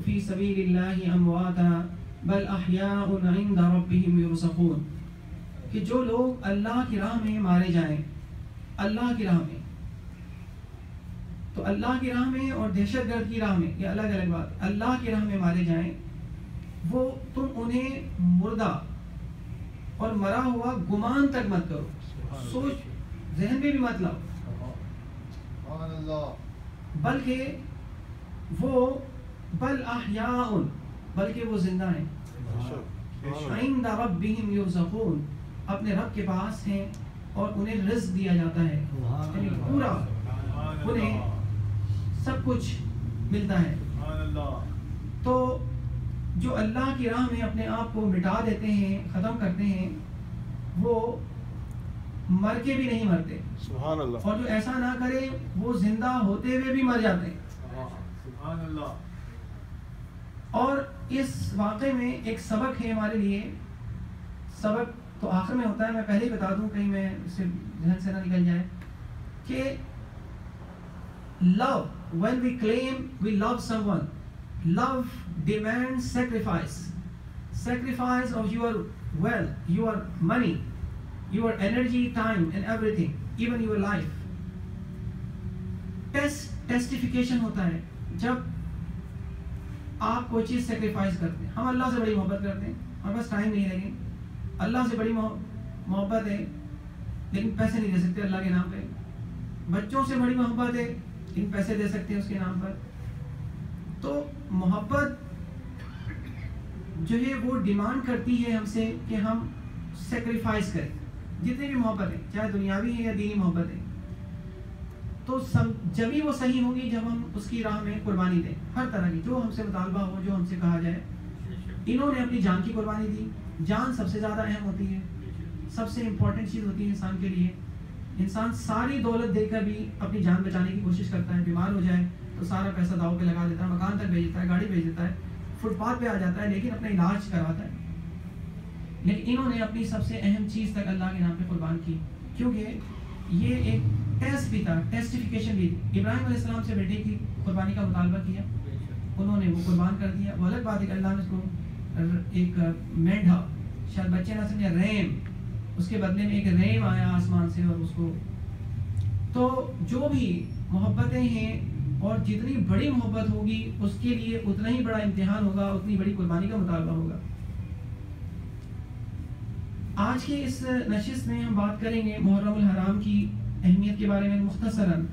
فی سبیل اللہ امواتا بل احیاء عند ربہم یرزقون، کہ جو لوگ اللہ کی راہ میں مارے جائیں، اللہ کی راہ میں، تو اللہ کی راہ میں اور دہشت گرد کی راہ میں یہ الگ الگ بات، اللہ کی راہ میں مارے جائیں، وہ تم انہیں مردہ اور مرا ہوا گمان تک مت کرو، سوچ ذہن میں بھی مت لاؤ، بلکہ وہ بل احیاء، بلکہ وہ زندہ ہیں، عند ربہم یرزقون، اپنے رب کے پاس ہیں اور انہیں رزق دیا جاتا ہے، یعنی پورا انہیں سب کچھ ملتا ہے۔ تو جو اللہ کی راہ میں اپنے آپ کو مٹا دیتے ہیں، ختم کرتے ہیں، وہ مر کے بھی نہیں مرتے، سبحان اللہ، اور جو ایسا نہ کرے وہ زندہ ہوتے ہوئے بھی مر جاتے ہیں۔ سبحان اللہ۔ اور اس واقعے میں ایک سبق ہے ہمارے لیے، سبق تو آخر میں ہوتا ہے، میں پہلے ہی بتا دوں کہیں میں اس سے ذہن سے نہ نکل جائے، کہ love, when we claim we love someone, love demands sacrifice of your wealth, your money, your energy, time and everything, even your life. ٹیسٹیفیکیشن ہوتا ہے جب آپ کوئی چیز سیکریفائز کرتے ہیں۔ ہم اللہ سے بڑی محبت کرتے ہیں، ہمارے پاس ٹائم نہیں لگے، اللہ سے بڑی محبت ہے لیکن پیسے نہیں دے سکتے اللہ کے نام پہ، بچوں سے بڑی محبت ہے لیکن پیسے دے سکتے ہیں اس کے نام پر۔ تو محبت جو ہے وہ ڈیمانڈ کرتی ہے ہم سے کہ ہم سیکریفائز کریں، جتنی بھی محبت ہے، چاہے دنیاوی ہے یا دینی محبت ہے، تو جبھی وہ صحیح ہوگی جب ہم اس کی راہ میں قربانی دیں، ہر طرح کی، جو ہم سے مطالبہ ہو، جو ہم سے کہا جائے۔ انہوں نے اپنی جان کی قربانی دی، جان سب سے زیادہ اہم ہوتی ہے، سب سے امپورٹنٹ چیز ہوتی ہے انسان کے لیے۔ انسان ساری دولت دے کر بھی اپنی جان بچانے کی کوشش کرتا ہے، بیمار ہو جائے تو سارا پیسہ داؤ پہ لگا دیتا ہے، مکان تک بھیج دیتا ہے، گاڑی بھیج دیتا ہے، فٹ پاتھ پہ آ جاتا ہے، لیکن اپنا علاج کرواتا ہے۔ لیکن انہوں نے اپنی سب سے اہم چیز تک اللہ کے نام پہ قربان کی، کیونکہ یہ ایک ٹیسٹ بھی تھا، ٹیسٹیفیکیشن بھی تھی۔ ابراہیم علیہ السلام سے بیٹے کی قربانی کا مطالبہ کیا، انہوں نے وہ قربان کر دیا۔ وہ الگ بات ہے کہ اللہ نے اس کو ایک مینڈھا، شاید بچے نہ سمجھے، ریم، اس کے بدلے میں ایک ریم آیا آسمان سے، اور اس کو، تو جو بھی محبتیں ہیں اور جتنی بڑی محبت ہوگی اس کے لیے اتنا ہی بڑا امتحان ہوگا، اتنی بڑی قربانی کا مطالبہ ہوگا۔ آج کی اس نشست میں ہم بات کریں گے محرم الحرام کی اہمیت کے بارے میں مختصراً،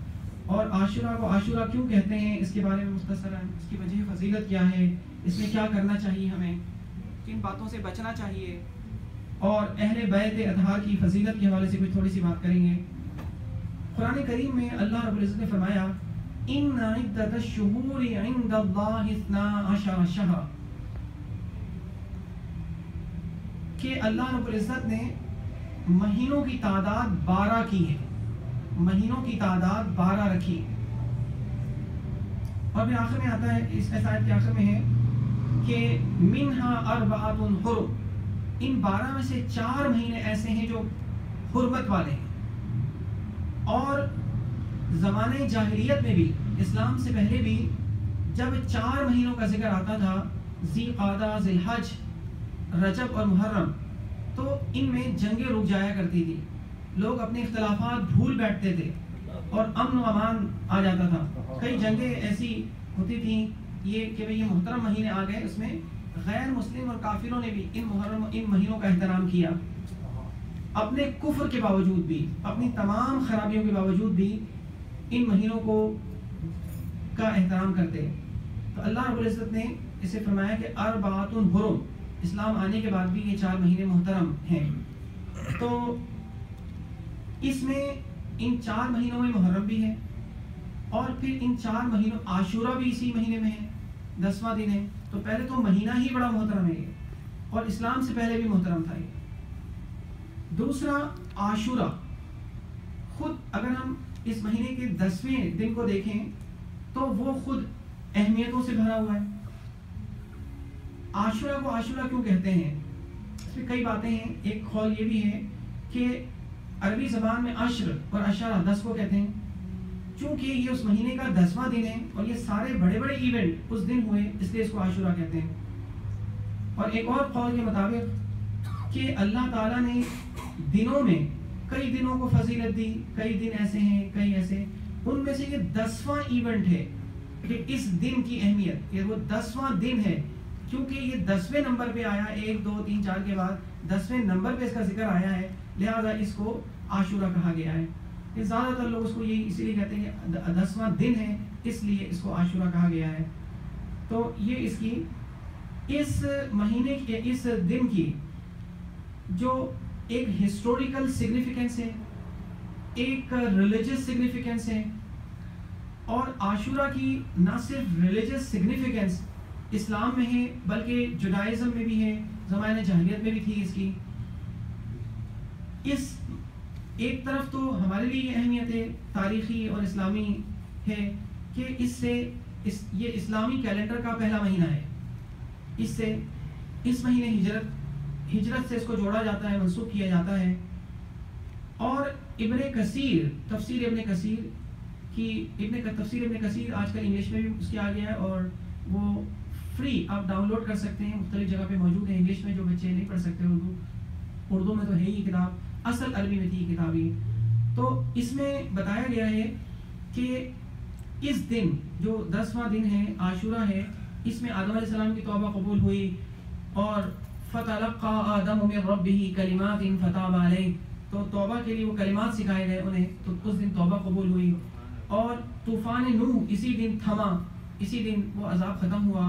اور عاشورہ کو عاشورہ کیوں کہتے ہیں اس کے بارے میں مختصراً، اس کی وجہ فضیلت کیا ہے، اس میں کیا کرنا چاہیے، ہمیں کن باتوں سے بچنا چاہیے، اور اہل بیت اطہار کی فضیلت کے حوالے سے کچھ تھوڑی سی بات کریں گے۔ قرآن کریم میں اللہ رب العزت نے فرمایا ان عدت الشہور عند اللہ 12 شہرا، کہ اللہ رب العزت نے مہینوں کی تعداد 12 کی ہے، مہینوں کی تعداد 12 رکھی، اور پھر آخر میں آتا ہے، اس آیت کے آخر میں ہے کہ منہا اربعۃ حرم، ان 12 میں سے 4 مہینے ایسے ہیں جو حرمت والے ہیں۔ اور زمانے جاہلیت میں بھی، اسلام سے پہلے بھی، جب 4 مہینوں کا ذکر آتا تھا، ذی قعدہ، ذی الحج، رجب اور محرم، تو ان میں جنگیں رک جایا کرتی تھی، لوگ اپنے اختلافات بھول بیٹھتے تھے اور امن و امان آ جاتا تھا۔ کئی جنگیں ایسی ہوتی تھیں یہ کہ یہ محترم مہینے آ گئے، اس میں غیر مسلم اور کافروں نے بھی ان مہینوں کا احترام کیا، اپنے کفر کے باوجود بھی، اپنی تمام خرابیوں کے باوجود بھی ان مہینوں کا احترام کرتے۔ تو اللہ رب العزت نے اسے فرمایا کہ اربعۃ حرم، اسلام آنے کے بعد بھی یہ 4 مہینے محترم ہیں۔ تو اس میں ان 4 مہینوں میں محرم بھی ہے، اور پھر ان 4 مہینوں عاشورہ بھی اسی مہینے میں ہے، 10واں دن ہے۔ تو پہلے تو مہینہ ہی بڑا محترم ہے یہ، اور اسلام سے پہلے بھی محترم تھا یہ۔ دوسرا عاشورہ، خود اگر ہم اس مہینے کے 10ویں دن کو دیکھیں تو وہ خود اہمیتوں سے بھرا ہوا ہے۔ عاشورہ کو عاشورہ کیوں کہتے ہیں، اس میں کئی باتیں ہیں۔ ایک قول یہ بھی ہے کہ عربی زبان میں عشر اور عشرہ 10 کو کہتے ہیں، چونکہ یہ اس مہینے کا 10واں دن ہے اور یہ سارے بڑے بڑے ایونٹ اس دن ہوئے، اس لیے اس کو عاشورہ کہتے ہیں۔ اور ایک اور قول کے مطابق کہ اللہ تعالیٰ نے دنوں میں کئی دنوں کو فضیلت دی، کئی دن ایسے ہیں کئی ایسے، ان میں سے یہ 10واں ایونٹ ہے کہ اس دن کی اہمیت، یہ وہ 10واں دن ہے کیونکہ یہ 10ویں نمبر پہ آیا، 1 2 3 4 کے بعد 10ویں نمبر پہ اس کا ذکر آیا ہے، لہذا اس کو عاشورہ کہا گیا ہے۔ یہ زیادہ تر لوگ اس کو یہی اسی لیے کہتے ہیں کہ 10واں دن ہے اس لیے اس کو عاشورہ کہا گیا ہے۔ تو یہ اس کی اس مہینے کے اس دن کی جو ایک ہسٹوریکل سگنیفیکنس ہے، ایک ریلیجس سگنیفیکنس ہے، اور عاشورہ کی نہ صرف ریلیجس سگنیفیکنس اسلام میں ہے بلکہ جوڈائزم میں بھی ہے، زمانہ جاہلیت میں بھی تھی اس کی۔ اس ایک طرف تو ہمارے لیے یہ اہمیت ہے تاریخی اور اسلامی ہے کہ اس سے یہ اسلامی کیلنڈر کا پہلا مہینہ ہے، اس سے اس مہینے ہجرت سے اس کو جوڑا جاتا ہے، منسوخ کیا جاتا ہے۔ اور ابن کثیر تفسیر ابن کثیر آج کل انگلش میں بھی اس کے آ گیا ہے اور وہ فری آپ ڈاؤن لوڈ کر سکتے ہیں، مختلف جگہ پہ موجود ہے انگلش میں، جو بچے نہیں پڑھ سکتے اردو میں تو ہے ہی کتاب، اصل عربی میں تھی کتاب ہی۔ تو اس میں بتایا گیا ہے کہ اس دن جو 10واں دن ہے عاشورہ ہے، اس میں آدم علیہ السلام کی توبہ قبول ہوئی اور فَتَلَقَّى آدَمُ مِن رَبِّهِ كَلِمَاتٍ فَتَابَ عَلَيْهِ، تو توبہ کے لیے وہ کلمات سکھائے گئے انہیں، تو اس دن توبہ قبول ہوئی۔ اور طوفان نوح اسی دن تھما، اسی دن وہ عذاب ختم ہوا۔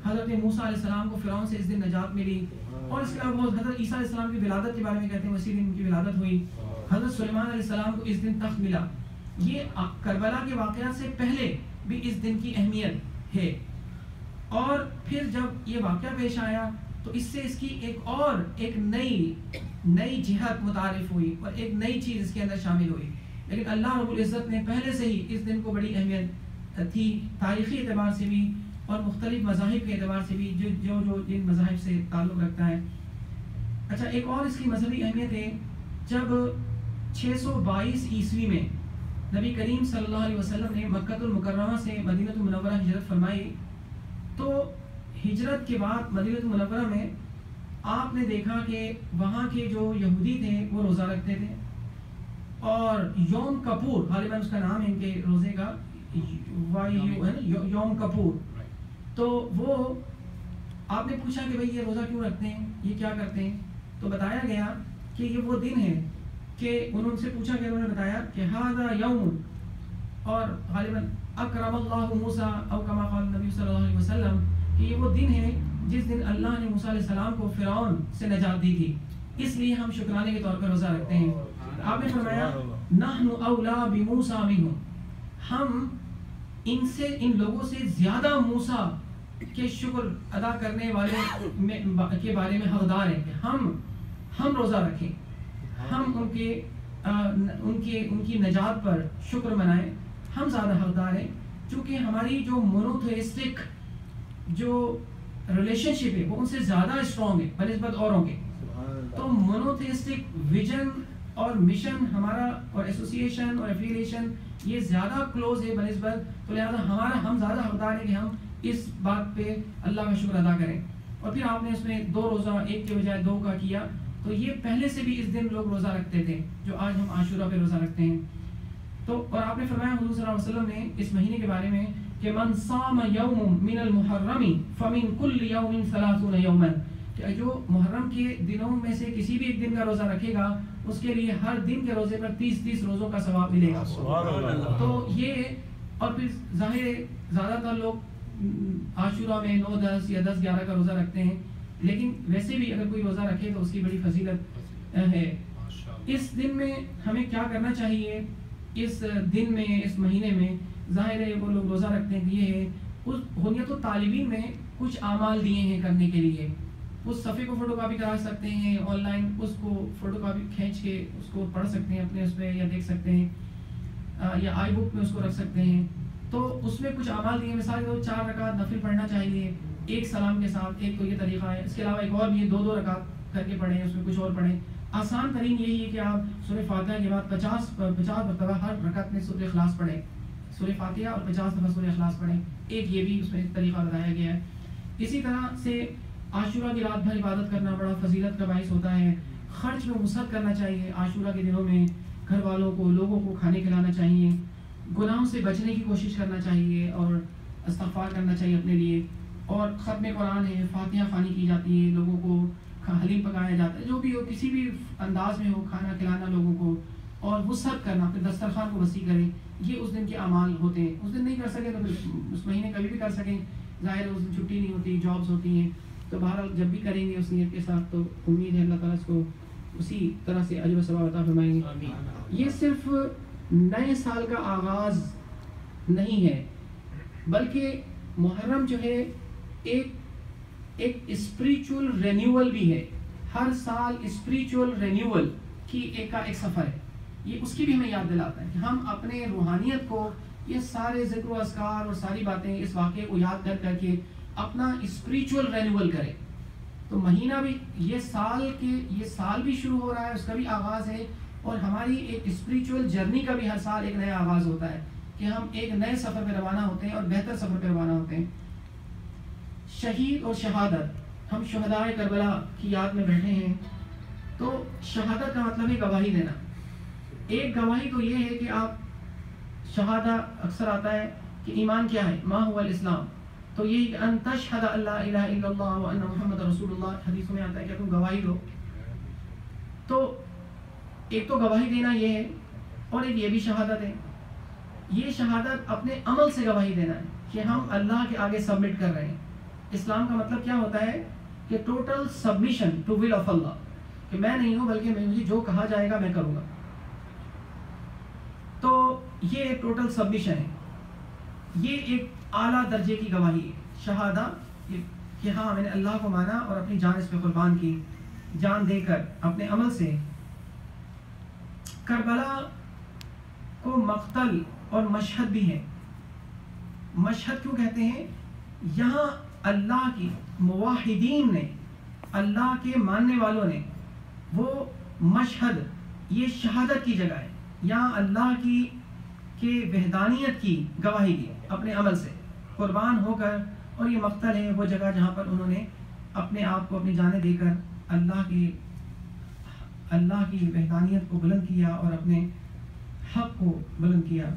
حضرت موسیٰ علیہ السلام کو فرعون سے اس دن نجات ملی۔ اور اس کے علاوہ حضرت عیسیٰ علیہ السلام کی ولادت کے بارے میں کہتے ہیں اسی دن ان کی ولادت ہوئی۔ حضرت سلیمان علیہ السلام کو اس دن تخت ملا۔ یہ کربلا کے واقعات سے پہلے بھی اس دن کی اہمیت ہے، اور پھر جب یہ واقعہ پیش آیا تو اس سے اس کی ایک نئی جہت متعارف ہوئی اور ایک نئی چیز اس کے اندر شامل ہوئی۔ لیکن اللہ رب العزت نے پہلے سے ہی اس دن کو بڑی اہمیت تھی، تاریخی اعتبار سے بھی اور مختلف مذاہب کے اعتبار سے بھی، جو جن مذاہب سے تعلق رکھتا ہے۔ اچھا، ایک اور اس کی مذہبی اہمیت ہے، جب 622 عیسوی میں نبی کریم صلی اللہ علیہ وسلم نے مکہ المکرمہ سے مدینہ المنورہ ہجرت فرمائی، تو ہجرت کے بعد مدینہ المنورہ میں آپ نے دیکھا کہ وہاں کے جو یہودی تھے وہ روزہ رکھتے تھے، اور یوم کپور غالباً اس کا نام ہے ان کے روزے کا، یوم کپور، تو وہ آپ نے پوچھا کہ بھئی یہ روزہ کیوں رکھتے ہیں، یہ کیا کرتے ہیں، تو بتایا گیا کہ یہ وہ دن ہے کہ انہوں سے پوچھا کہ انہوں نے بتایا کہ ھذا یوم، اور غالباً اکرم اللہ موسیٰ او کما قال نبی صلی اللہ علیہ وسلم، کہ یہ وہ دن ہے جس دن اللہ نے موسیٰ علیہ السلام کو فرعون سے نجات دی تھی، اس لیے ہم شکرانے کے طور پر روزہ رکھتے ہیں۔ آپ نے فرمایا نحن اولا بموسیٰ منہم، ہم ان لوگوں سے زیادہ موسیٰ کے شکر ادا کرنے والے کے بارے میں حقدار ہیں کہ ہم روزہ رکھیں، ہم ان کی نجات پر شکر منائیں، ہم زیادہ حقدار ہیں، چونکہ ہماری جو مونوتھیسٹک جو ریلیشن شپ ہے وہ ان سے زیادہ اسٹرانگ ہے بنسبت اوروں کے۔ تو مونوتھیسٹک ویژن اور مشن ہمارا اور ایسوسیشن اور ایفیلیشن یہ زیادہ کلوز ہے بنسبت، تو لہٰذا ہم زیادہ حقدار ہیں کہ ہم اس بات پہ اللہ کا شکر ادا کریں۔ اور پھر آپ نے اس میں 2 روزہ 1 کے بجائے 2 کا کیا، تو یہ پہلے سے بھی اس دن لوگ روزہ رکھتے تھے جو آج ہم عاشورہ پہ روزہ رکھتے ہیں۔ تو اور آپ نے فرمایا حضور صلی اللہ علیہ وسلم نے اس مہینے کے بارے میں کہ من صام یوم من المحرم فمن کل یوم 30 یوما، کہ جو محرم کے دنوں میں سے کسی بھی ایک دن کا روزہ رکھے گا اس کے لیے ہر دن کے روزے پر 30 روزوں کا ثواب ملے گا۔ تو یہ، اور پھر ظاہر زیادہ تر لوگ عاشورہ میں 9 10 یا 10 11 کا روزہ رکھتے ہیں، لیکن ویسے بھی اگر کوئی روزہ رکھے تو اس کی بڑی فضیلت ہے۔ اس دن میں ہمیں کیا کرنا چاہیے، اس دن میں اس مہینے میں ظاہر ہے وہ لوگ روزہ رکھتے ہیں، یہ ہے اس تو طالبین میں کچھ اعمال دیے ہیں کرنے کے لیے، اس صفحے کو فوٹو کاپی کرا سکتے ہیں، آن لائن اس کو فوٹو کاپی کھینچ کے اس کو پڑھ سکتے ہیں اپنے اس پہ، یا دیکھ سکتے ہیں، یا آئی بک میں اس کو رکھ سکتے ہیں۔ تو اس میں کچھ اعمال دیے، مثال کے 4 رکعت نفل پڑھنا چاہیے ایک سلام کے ساتھ، ایک تو یہ طریقہ ہے۔ اس کے علاوہ ایک اور بھی ہے، 2 رکعت کر کے پڑھیں، اس میں کچھ اور پڑھیں۔ آسان ترین یہی ہے کہ آپ سورہ فاتحہ کے بعد 50 مرتبہ ہر رکعت میں سورہ اخلاص پڑھیں، سورہ فاتحہ اور 50 دفعہ سورہ اخلاص پڑھیں. ایک یہ بھی اس میں طریقہ بتایا گیا ہے. اسی طرح سے عاشورہ کی رات بھر عبادت کرنا بڑا فضیلت کا باعث ہوتا ہے. خرچ میں وسعت کرنا چاہیے. عاشورہ کے دنوں میں گھر والوں کو لوگوں کو کھانے کھلانا چاہیے. گناہوں سے بچنے کی کوشش کرنا چاہیے اور استغفار کرنا چاہیے اپنے لیے. اور ختم قرآن ہے, فاتحہ خوانی کی جاتی ہے, لوگوں کو حلیم پکایا جاتا ہے, جو بھی ہو کسی بھی انداز میں ہو کھانا کھلانا لوگوں کو, اور وسعت کرنا, اپنے دسترخوان کو وسیع کریں. یہ اس دن کے اعمال ہوتے ہیں. اس دن نہیں کر سکے تو پھر اس مہینے کبھی بھی کر سکیں. ظاہر ہے اس دن چھٹی نہیں ہوتی, جابس ہوتی ہیں, تو بہرحال جب بھی کریں گے اس نیت کے ساتھ تو امید ہے اللہ تعالیٰ اس کو اسی طرح سے اجر و ثواب عطا فرمائیں گے. یہ صرف نئے سال کا آغاز نہیں ہے, بلکہ محرم جو ہے ایک اسپریچول رینیول بھی ہے. ہر سال اسپریچول رینیول کی ایک سفر ہے. یہ اس کی بھی ہمیں یاد دلاتا ہے کہ ہم اپنے روحانیت کو, یہ سارے ذکر و اذکار اور ساری باتیں اس واقعے کو یاد کر کر کے اپنا اسپریچول رینیول کریں. تو مہینہ بھی یہ سال بھی شروع ہو رہا ہے, اس کا بھی آغاز ہے, اور ہماری ایک اسپریچول جرنی کا بھی ہر سال ایک نیا آغاز ہوتا ہے کہ ہم ایک نئے سفر پہ روانہ ہوتے ہیں اور بہتر سفر پہ روانہ ہوتے ہیں. شہید اور شہادت, ہم شہدائے کربلا کی یاد میں بیٹھے ہیں. تو شہادت کا مطلب ہے گواہی دینا. ایک گواہی تو یہ ہے کہ آپ شہادہ, اکثر آتا ہے کہ ایمان کیا ہے, ما هو الاسلام, تو یہ ان تشہد اللہ الہ الا اللہ وان محمد رسول اللہ, حدیث میں آتا ہے کہ تم گواہی دو. تو ایک تو گواہی دینا یہ ہے, اور ایک یہ بھی شہادت ہے. یہ شہادت اپنے عمل سے گواہی دینا ہے کہ ہم اللہ کے آگے سبمٹ کر رہے ہیں. اسلام کا مطلب کیا ہوتا ہے کہ total submission to will of اللہ, کہ میں نہیں ہوں بلکہ مجھے جو کہا جائے گا میں کروں گا. تو یہ ایک ٹوٹل سبمیشن ہے. یہ ایک اعلیٰ درجے کی گواہی ہے شہادہ, کہ ہاں میں نے اللہ کو مانا اور اپنی جان اس پہ قربان کی, جان دے کر اپنے عمل سے. کربلا کو مقتل اور مشہد بھی ہے. مشہد کیوں کہتے ہیں؟ یہاں اللہ کی موحدین نے, اللہ کے ماننے والوں نے, وہ مشہد, یہ شہادت کی جگہ ہے. یہاں اللہ کی کہ وحدانیت کی گواہی دی اپنے عمل سے قربان ہو کر. اور یہ مقتل ہے وہ جگہ جہاں پر انہوں نے اپنے آپ کو, اپنی جانیں دے کر اللہ کی وحدانیت کو بلند کیا اور اپنے حق کو بلند کیا.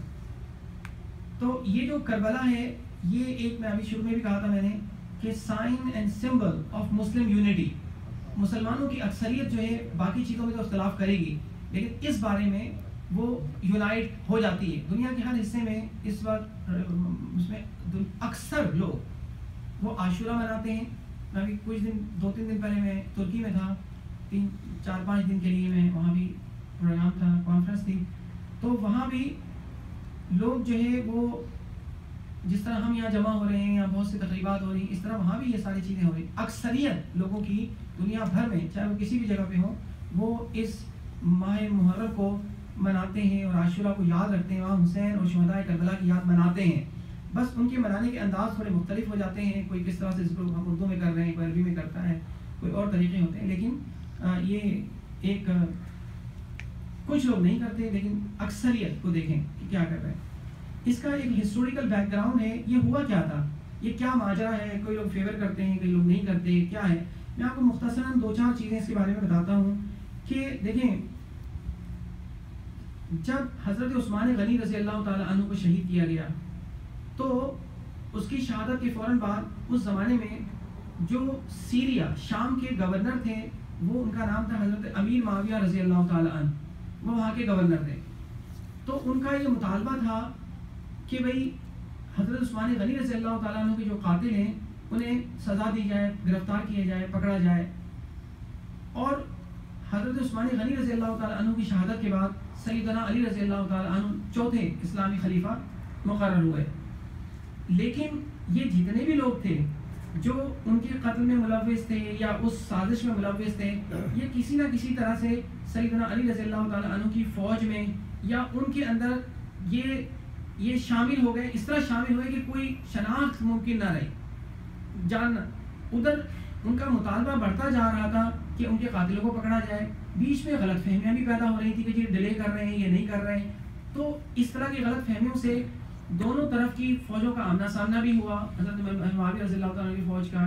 تو یہ جو کربلا ہے, یہ ایک, میں ابھی شروع میں بھی کہا تھا میں نے, کہ sign and symbol of Muslim unity. مسلمانوں کی اکثریت جو ہے باقی چیزوں میں تو اختلاف کرے گی, لیکن اس بارے میں وہ یونائٹ ہو جاتی ہے. دنیا کے ہر حصے میں اس وقت اس میں اکثر لوگ وہ عاشورہ مناتے ہیں. میں ابھی کچھ دن, 2-3 دن پہلے میں ترکی میں تھا, 3-4-5 دن کے لیے میں وہاں بھی پروگرام تھا, کانفرنس تھی. تو وہاں بھی لوگ جو ہے وہ جس طرح ہم یہاں جمع ہو رہے ہیں یا بہت سی تقریبات ہو رہی ہیں, اس طرح وہاں بھی یہ ساری چیزیں ہو رہی. اکثریت لوگوں کی دنیا بھر میں, چاہے وہ کسی بھی جگہ پہ ہوں, وہ اس ماہ محرم کو مناتے ہیں اور عاشورہ کو یاد رکھتے ہیں. وہاں حسین اور شہدائے کربلا کی یاد مناتے ہیں. بس ان کے منانے کے انداز تھوڑے مختلف ہو جاتے ہیں. کوئی کس طرح سے اس کو ہم اردو میں کر رہے ہیں, کوئی عربی میں کرتا ہے, کوئی اور طریقے ہوتے ہیں. لیکن یہ ایک کچھ لوگ نہیں کرتے, لیکن اکثریت کو دیکھیں کہ کیا کر رہے ہیں. اس کا ایک ہسٹوریکل بیک گراؤنڈ ہے. یہ ہوا کیا تھا, یہ کیا ماجرا ہے, کوئی لوگ فیور کرتے ہیں, کوئی لوگ نہیں کرتے, کیا ہے. میں آپ کو مختصراً 2-4 چیزیں اس کے بارے میں بتاتا ہوں. کہ دیکھیں, جب حضرت عثمان غنی رضی اللہ تعالیٰ عنہ کو شہید کیا گیا, تو اس کی شہادت کے فوراً بعد اس زمانے میں جو سیریا, شام کے گورنر تھے, وہ ان کا نام تھا حضرت امیر معاویہ رضی اللہ تعالیٰ عنہ, وہ وہاں کے گورنر تھے. تو ان کا یہ مطالبہ تھا کہ بھئی حضرت عثمان غنی رضی اللہ تعالیٰ عنہ کے جو قاتل ہیں انہیں سزا دی جائے, گرفتار کیا جائے, پکڑا جائے. اور حضرت عثمان غنی رضی اللہ تعالیٰ عنہ کی شہادت کے بعد سیدنا علی رضی اللہ تعالیٰ عنہ چوتھے اسلامی خلیفہ مقرر ہوئے. لیکن یہ جتنے بھی لوگ تھے جو ان کے قتل میں ملوث تھے یا اس سازش میں ملوث تھے, یہ کسی نہ کسی طرح سے سیدنا علی رضی اللہ تعالیٰ عنہ کی فوج میں یا ان کے اندر یہ شامل ہو گئے. اس طرح شامل ہوئے کہ کوئی شناخت ممکن نہ رہی, جاننا. ادھر ان کا مطالبہ بڑھتا جا رہا تھا کہ ان کے قاتلوں کو پکڑا جائے. بیچ میں غلط فہمیاں بھی پیدا ہو رہی تھی کہ یہ ڈیلے کر رہے ہیں, یہ نہیں کر رہے ہیں. تو اس طرح کی غلط فہمیوں سے دونوں طرف کی فوجوں کا آمنا سامنا بھی ہوا. حضرت معاویہ رضی اللہ تعالیٰ کی فوج کا